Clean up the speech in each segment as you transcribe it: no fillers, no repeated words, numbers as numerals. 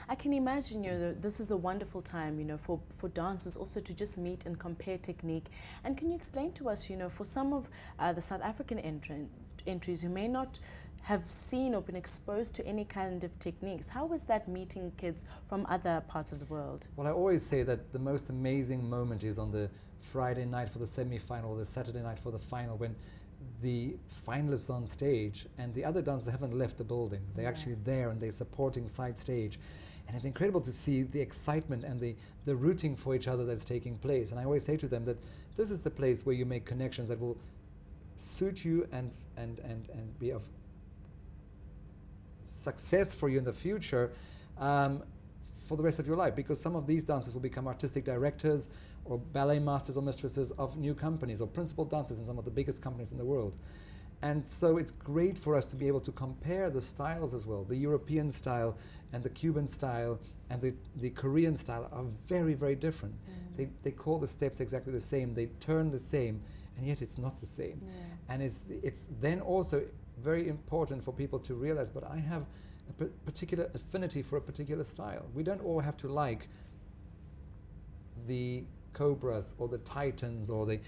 I can imagine, that this is a wonderful time, for dancers also to just meet and compare technique. And can you explain to us, for some of the South African entries who may not have seen or been exposed to any kind of techniques, how was that meeting kids from other parts of the world? Well, I always say that the most amazing moment is on the Friday night for the semi-final, or the Saturday night for the final, when the finalists on stage and the other dancers haven't left the building. They're actually there and they're supporting side stage. And it's incredible to see the excitement and the rooting for each other that's taking place. And I always say to them that this is the place where you make connections that will suit you and be of success for you in the future for the rest of your life, because some of these dancers will become artistic directors or ballet masters or mistresses of new companies, or principal dancers in some of the biggest companies in the world. And so it's great for us to be able to compare the styles as well. The European style and the Cuban style and the Korean style are very, very different. They call the steps exactly the same, they turn the same, and yet it's not the same. And it's then also very important for people to realize, but I have a particular affinity for a particular style. We don't all have to like the Cobras or the Titans or the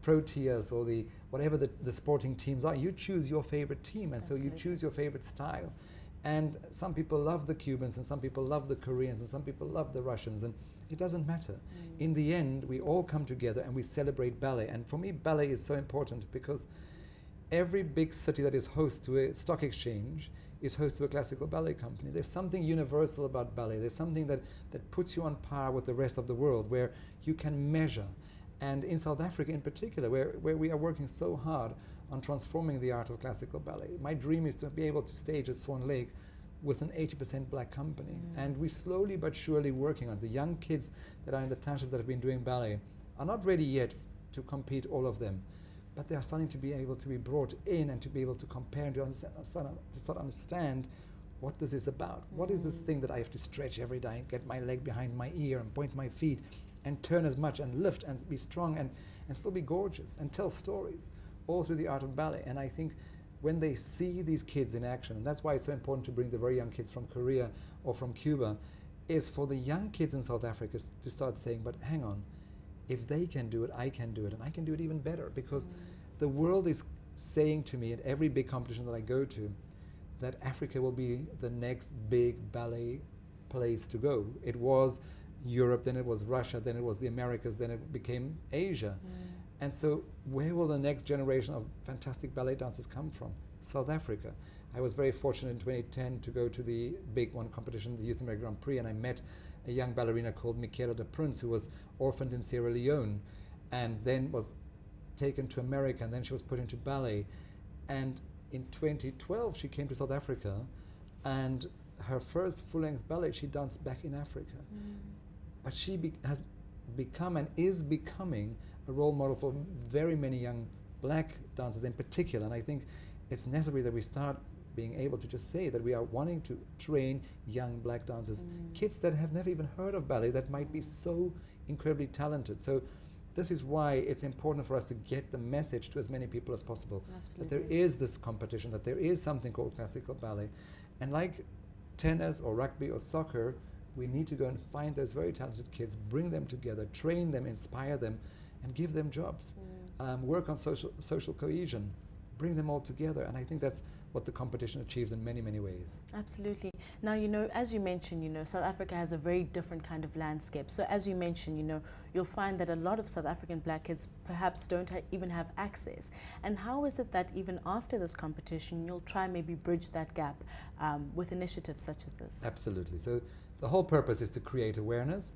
Proteas or the whatever the sporting teams are. You choose your favorite team, and Absolutely. So you choose your favorite style. And some people love the Cubans, and some people love the Koreans, and some people love the Russians, and it doesn't matter. In the end, we all come together and we celebrate ballet. And for me, ballet is so important because every big city that is host to a stock exchange is host to a classical ballet company. There's something universal about ballet. There's something that puts you on par with the rest of the world, where you can measure. And in South Africa in particular, where we are working so hard on transforming the art of classical ballet. My dream is to be able to stage at Swan Lake with an 80% black company. And we're slowly but surely working on it. The young kids that are in the townships that have been doing ballet are not ready yet to compete, all of them. But they are starting to be able to be brought in and to be able to compare and to start to understand what this is about. What is this thing that I have to stretch every day and get my leg behind my ear and point my feet and turn as much and lift and be strong and still be gorgeous and tell stories, all through the art of ballet. And I think when they see these kids in action, and that's why it's so important to bring the very young kids from Korea or from Cuba, is for the young kids in South Africa to start saying, but hang on, if they can do it, I can do it, and I can do it even better, because the world is saying to me at every big competition that I go to that Africa will be the next big ballet place to go. It was Europe, then it was Russia, then it was the Americas, then it became Asia. And so where will the next generation of fantastic ballet dancers come from? South Africa. I was very fortunate in 2010 to go to the big one competition, the Youth America Grand Prix, and I met a young ballerina called Michaela de Prince, who was orphaned in Sierra Leone and then was taken to America, and then she was put into ballet. And in 2012 she came to South Africa, and her first full-length ballet she danced back in Africa. But she has become and is becoming a role model for very many young black dancers in particular. And I think it's necessary that we start being able to just say that we are wanting to train young black dancers, kids that have never even heard of ballet, that might be so incredibly talented. So this is why it's important for us to get the message to as many people as possible. Absolutely. That there is this competition, that there is something called classical ballet. And like tennis or rugby or soccer, we need to go and find those very talented kids, bring them together, train them, inspire them, and give them jobs. Work on social cohesion, bring them all together. And I think that's what the competition achieves in many, many ways. Absolutely. Now, as you mentioned, South Africa has a very different kind of landscape. So as you mentioned, you'll find that a lot of South African black kids perhaps don't even have access. And how is it that even after this competition, you'll try maybe bridge that gap with initiatives such as this? Absolutely. So the whole purpose is to create awareness.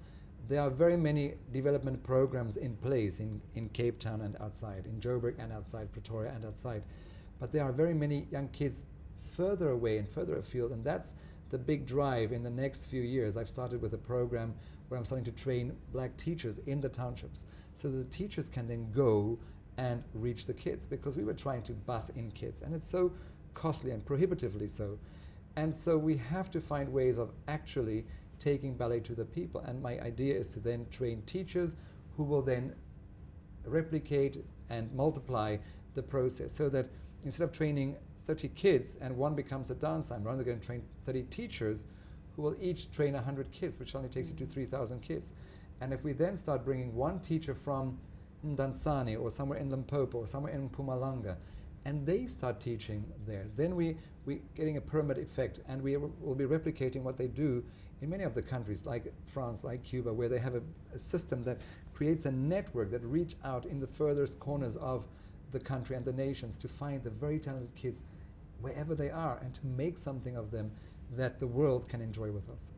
There are very many development programs in place in Cape Town and outside, in Joburg and outside, Pretoria and outside. But there are very many young kids further away and further afield, and that's the big drive in the next few years. I've started with a program where I'm starting to train black teachers in the townships, so that the teachers can then go and reach the kids, because we were trying to bus in kids, and it's so costly and prohibitively so. And so we have to find ways of actually taking ballet to the people, and my idea is to then train teachers who will then replicate and multiply the process, so that instead of training 30 kids and one becomes a dancer, I'm rather going to train 30 teachers who will each train 100 kids, which only takes you to 3,000 kids. And if we then start bringing one teacher from Mdansane or somewhere in Limpopo or somewhere in Mpumalanga, and they start teaching there, then we're getting a pyramid effect, and we will be replicating what they do in many of the countries like France, like Cuba, where they have a system that creates a network that reach out in the furthest corners of the country and the nations to find the very talented kids wherever they are and to make something of them that the world can enjoy with us.